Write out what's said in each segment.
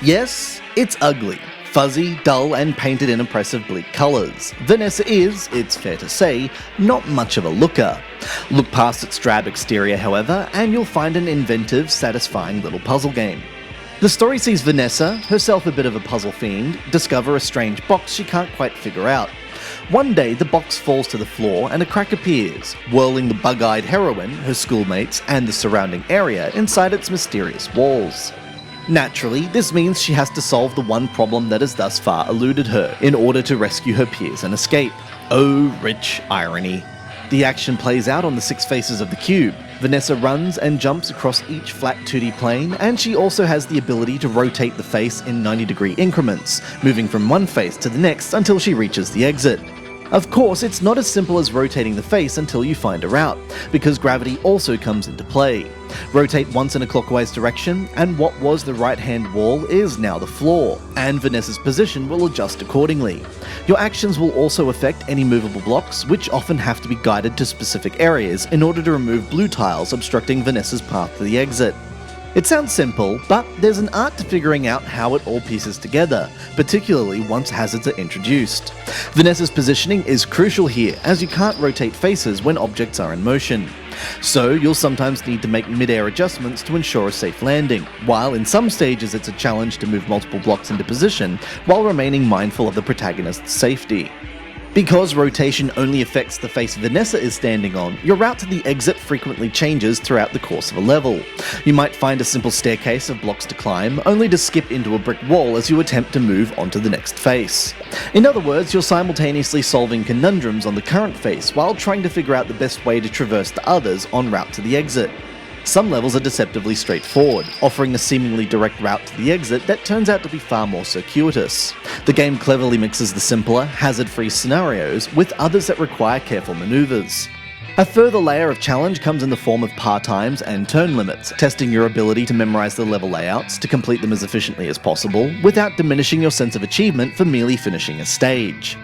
Yes, it's ugly. Fuzzy, dull, and painted in oppressive bleak colours. Vanessa is, it's fair to say, not much of a looker. Look past its drab exterior, however, and you'll find an inventive, satisfying little puzzle game. The story sees Vanessa, herself a bit of a puzzle fiend, discover a strange box she can't quite figure out. One day, the box falls to the floor and a crack appears, whirling the bug-eyed heroine, her schoolmates, and the surrounding area inside its mysterious walls. Naturally, this means she has to solve the one problem that has thus far eluded her, in order to rescue her peers and escape. Oh, rich irony. The action plays out on the 6 faces of the cube. Vanessa runs and jumps across each flat 2D plane, and she also has the ability to rotate the face in 90-degree increments, moving from one face to the next until she reaches the exit. Of course, it's not as simple as rotating the face until you find a route, because gravity also comes into play. Rotate once in a clockwise direction, and what was the right-hand wall is now the floor, and Vanessa's position will adjust accordingly. Your actions will also affect any movable blocks, which often have to be guided to specific areas in order to remove blue tiles obstructing Vanessa's path to the exit. It sounds simple, but there's an art to figuring out how it all pieces together, particularly once hazards are introduced. Vanessa's positioning is crucial here, as you can't rotate faces when objects are in motion. So you'll sometimes need to make mid-air adjustments to ensure a safe landing, while in some stages it's a challenge to move multiple blocks into position while remaining mindful of the protagonist's safety. Because rotation only affects the face Vanessa is standing on, your route to the exit frequently changes throughout the course of a level. You might find a simple staircase of blocks to climb, only to skip into a brick wall as you attempt to move onto the next face. In other words, you're simultaneously solving conundrums on the current face while trying to figure out the best way to traverse the others en route to the exit. Some levels are deceptively straightforward, offering a seemingly direct route to the exit that turns out to be far more circuitous. The game cleverly mixes the simpler, hazard-free scenarios with others that require careful maneuvers. A further layer of challenge comes in the form of par times and turn limits, testing your ability to memorize the level layouts to complete them as efficiently as possible, without diminishing your sense of achievement for merely finishing a stage.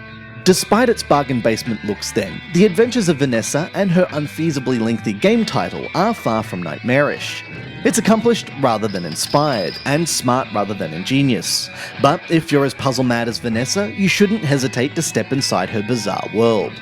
Despite its bargain basement looks then, the adventures of Vanessa and her unfeasibly lengthy game title are far from nightmarish. It's accomplished rather than inspired, and smart rather than ingenious. But if you're as puzzle mad as Vanessa, you shouldn't hesitate to step inside her bizarre world.